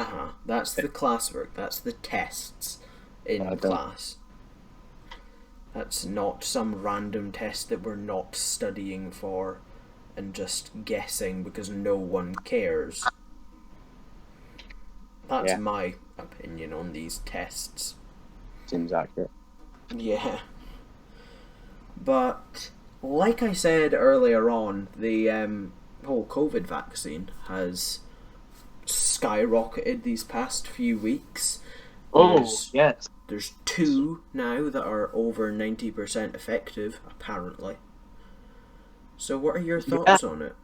That's the classwork. That's the tests in class. That's not some random test that we're not studying for and just guessing because no one cares. That's my opinion on these tests. Seems accurate. Yeah. But, like I said earlier on, the whole COVID vaccine has skyrocketed these past few weeks. Yes. There's 2 now that are over 90% effective, apparently. So what are your thoughts on it?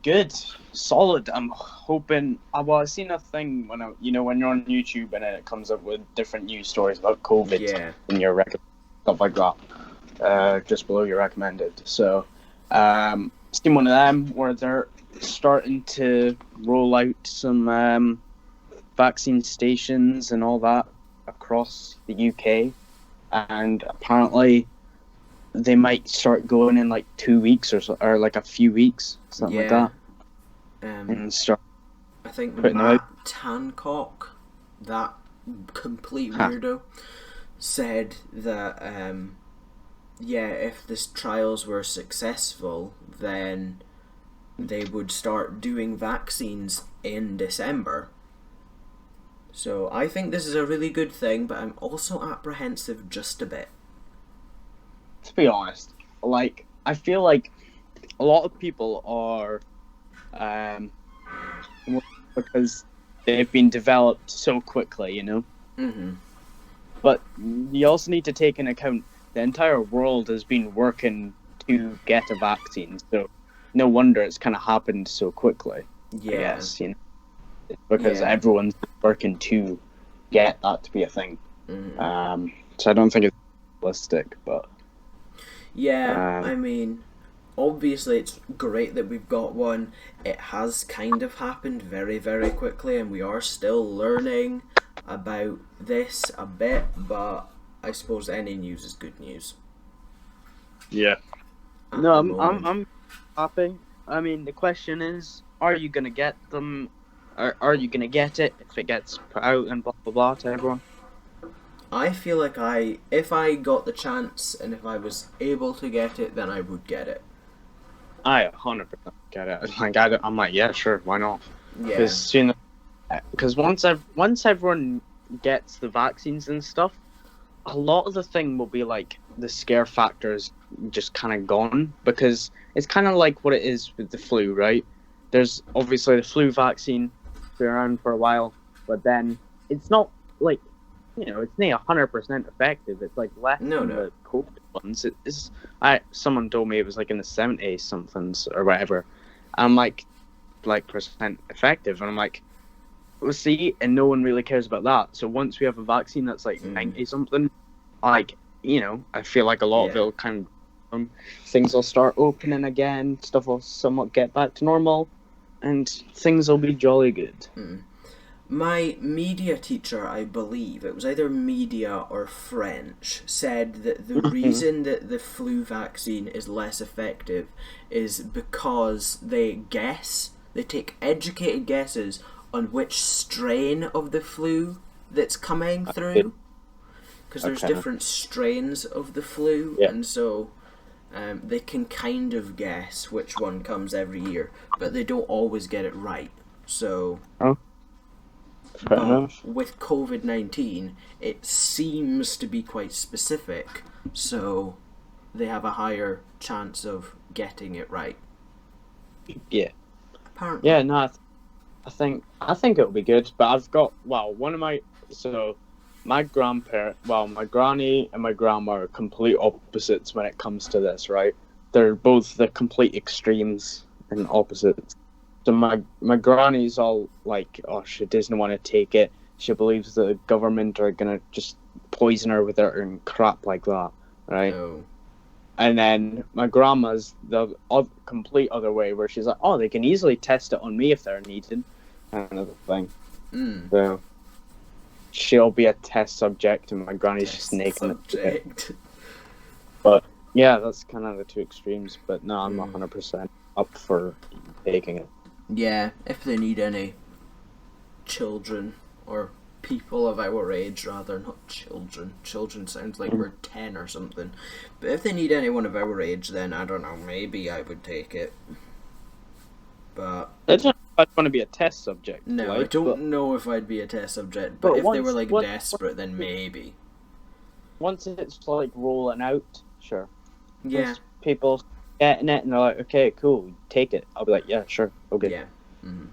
Good, solid. I'm hoping. Well, I've seen a thing when when you're on YouTube and then it comes up with different news stories about COVID and your stuff like that, just below your recommended. So, seen one of them where they're starting to roll out some vaccine stations and all that across the UK, and apparently they might start going in like 2 weeks or like a few weeks, something like that. And start. I think Matt Tancock, that complete weirdo, said that if this trials were successful, then they would start doing vaccines in December. So I think this is a really good thing, but I'm also apprehensive just a bit. To be honest, like, I feel like a lot of people are, because they've been developed so quickly, you know? Mm-hmm. But you also need to take into account the entire world has been working to get a vaccine, so no wonder it's kind of happened so quickly. Yeah. I guess, you know? Because everyone's working to get that to be a thing. Mm-hmm. So I don't think it's realistic, but... Yeah, I mean, obviously it's great that we've got one. It has kind of happened very, very quickly, and we are still learning about this a bit, but I suppose any news is good news. Yeah. No, I'm happy. I mean, the question is, are you going to get them? Are you going to get it if it gets put out and blah, blah, blah to everyone? I feel like if I got the chance and if I was able to get it, then I would get it. I 100% get it. Like, I'm like, yeah, sure, why not? Yeah. Because once everyone gets the vaccines and stuff, a lot of the thing will be like the scare factor is just kind of gone, because it's kind of like what it is with the flu, right? There's obviously the flu vaccine been around for a while, but then it's not like, you know, it's not 100% effective. It's like less than the COVID ones. Someone told me it was like in the 70s somethings or whatever. I'm like percent effective, and I'm like, we'll see, and no one really cares about that. So once we have a vaccine that's like 90 something, like, you know, I feel like a lot of it will kind of things will start opening again, stuff will somewhat get back to normal, and things will be jolly good. My media teacher, I believe, it was either media or French, said that the reason that the flu vaccine is less effective is because they take educated guesses on which strain of the flu that's coming through. Because there's different strains of the flu, and so they can kind of guess which one comes every year, but they don't always get it right. So... But with COVID-19, it seems to be quite specific, so they have a higher chance of getting it right. Yeah. Apparently. Yeah, no, I think it'll be good. But I've got my granny and my grandma are complete opposites when it comes to this, right? They're both the complete extremes and opposites. So my granny's all like, oh, she doesn't want to take it. She believes the government are gonna just poison her with it and crap like that, right? Oh. And then my grandma's the complete other way, where she's like, oh, they can easily test it on me if they're needed, kind of thing. So she'll be a test subject, and my granny's just naked. But yeah, that's kind of the two extremes. But no, I'm 100%. up for taking it. Yeah, if they need any children or people of our age, rather, not children. Children sounds like we're 10 or something. But if they need anyone of our age, then I don't know, maybe I would take it. But I don't know if I'd want to be a test subject. no, I don't know if I'd be a test subject. But if they were like desperate, then maybe. Once it's like rolling out, sure. Yeah. Once people getting it and they're like, okay, cool, take it. I'll be like, yeah, sure, okay. Yeah. Mm-hmm.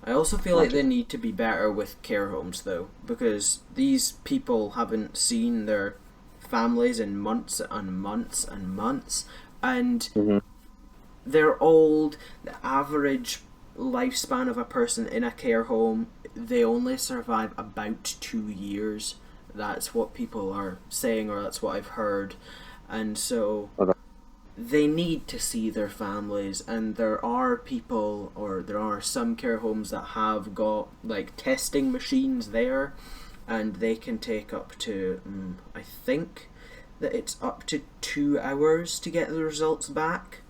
I also feel like they need to be better with care homes, though, because these people haven't seen their families in months and months and months, and they're old. The average lifespan of a person in a care home, they only survive about 2 years. That's what people are saying, or that's what I've heard. And so they need to see their families, and there are people, or there are some care homes that have got like testing machines there, and they can take up to I think that it's up to 2 hours to get the results back,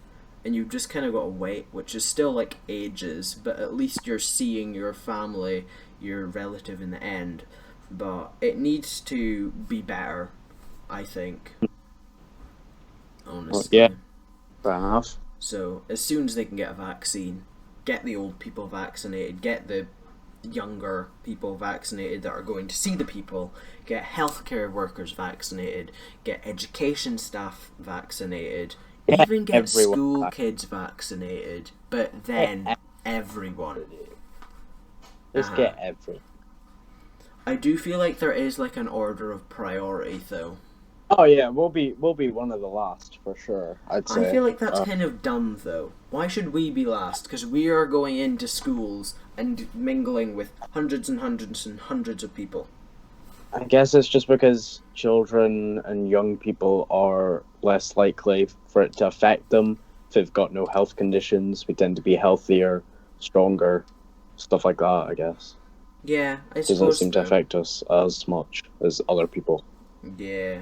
and you've just kind of got to wait, which is still like ages, but at least you're seeing your family, your relative in the end. But it needs to be better, I think. Honestly. Yeah, fair enough. So as soon as they can get a vaccine, get the old people vaccinated, get the younger people vaccinated that are going to see the people, get healthcare workers vaccinated, get education staff vaccinated, even get school kids vaccinated, but then everyone. Just get everyone. I do feel like there is like an order of priority, though. Oh yeah, we'll be one of the last for sure. I'd say. I feel like that's kind of dumb, though. Why should we be last? Because we are going into schools and mingling with hundreds and hundreds and hundreds of people. I guess it's just because children and young people are less likely for it to affect them if they've got no health conditions. We tend to be healthier, stronger, stuff like that, I guess. Yeah, I suppose. It doesn't seem to affect us as much as other people. Yeah.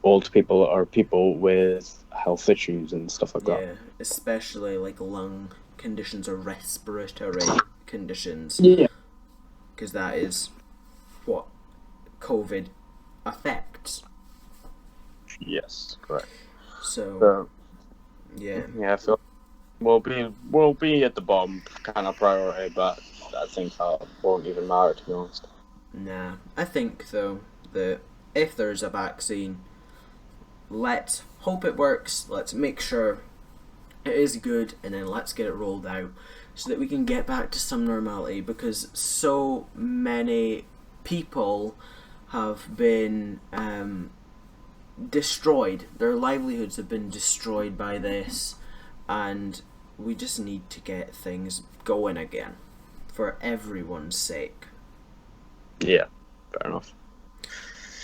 Old people are people with health issues and stuff like that. Yeah, especially like lung conditions or respiratory conditions. Yeah. Because that is what COVID affects. Yes, correct. So yeah. Yeah, I feel we'll be at the bottom kind of priority, but I think that won't even matter, to be honest. Nah, I think though that if there's a vaccine, let's hope it works. Let's make sure it is good, and then let's get it rolled out so that we can get back to some normality, because so many people have been destroyed. Their livelihoods have been destroyed by this, and we just need to get things going again for everyone's sake. Yeah, fair enough.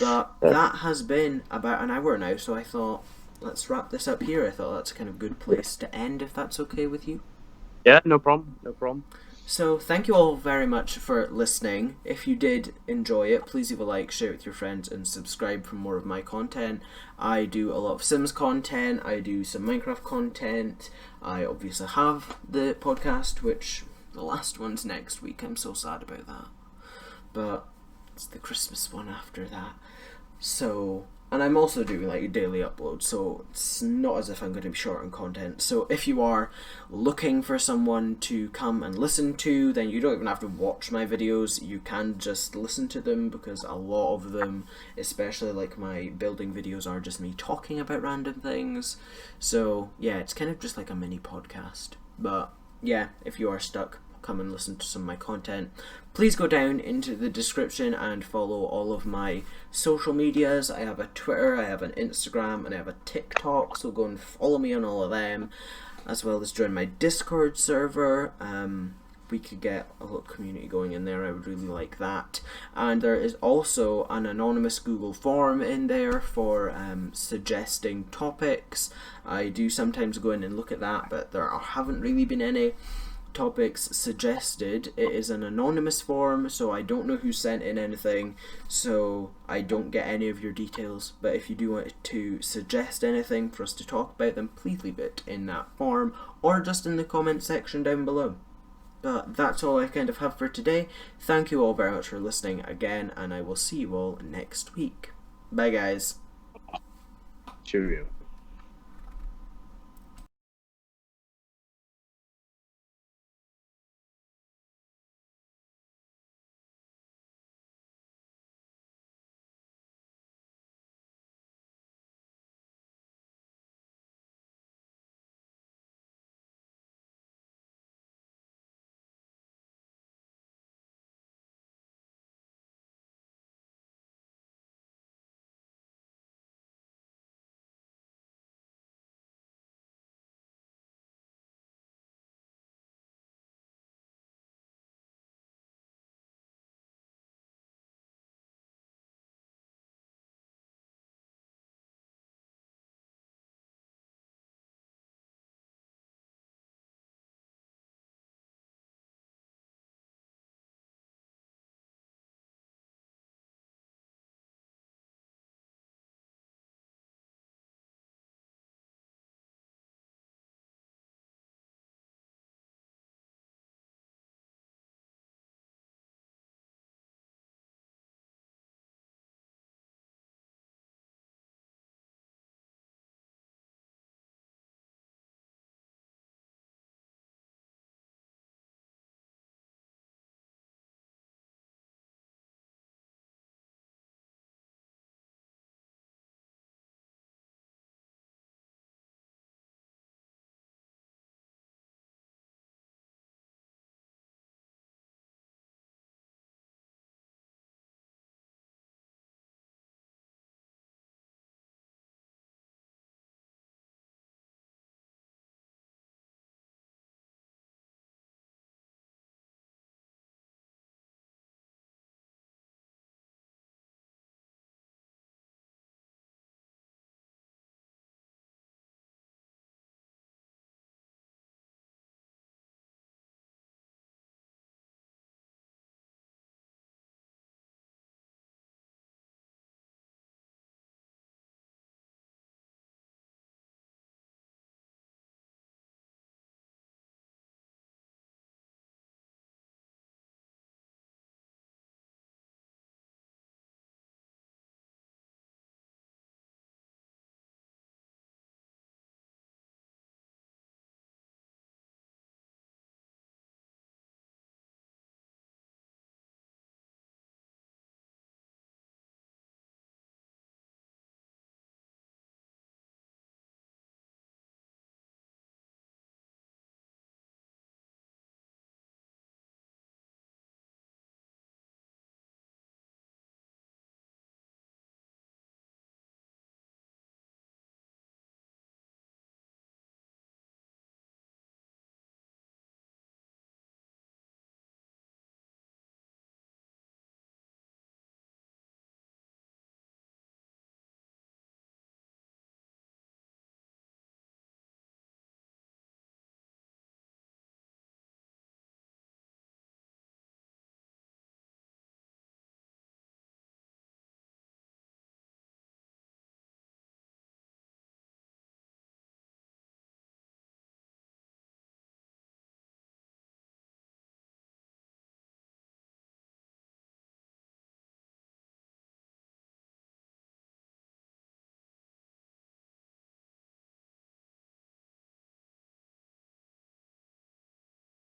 But that has been about an hour now, so I thought, let's wrap this up here. I thought that's a kind of good place to end, if that's okay with you. Yeah, no problem. So thank you all very much for listening. If you did enjoy it, please leave a like, share it with your friends, and subscribe for more of my content. I do a lot of Sims content, I do some Minecraft content, I obviously have the podcast, which the last one's next week. I'm so sad about that. But it's the Christmas one after that. So, and I'm also doing like daily uploads, so it's not as if I'm going to be short on content. So if you are looking for someone to come and listen to, then you don't even have to watch my videos. You can just listen to them, because a lot of them, especially like my building videos, are just me talking about random things. So yeah, it's kind of just like a mini podcast. But yeah, if you are stuck, come and listen to some of my content. Please go down into the description and follow all of my social medias. I have a Twitter, I have an Instagram, and I have a TikTok, so go and follow me on all of them, as well as join my Discord server. We could get a little community going in there. I would really like that. And there is also an anonymous Google form in there for suggesting topics. I do sometimes go in and look at that, but there haven't really been any topics suggested. It is an anonymous form, so I don't know who sent in anything, so I don't get any of your details. But if you do want to suggest anything for us to talk about, then please leave it in that form or just in the comment section down below. But that's all I kind of have for today. Thank you all very much for listening again, and I will see you all next week. Bye, guys. Cheerio.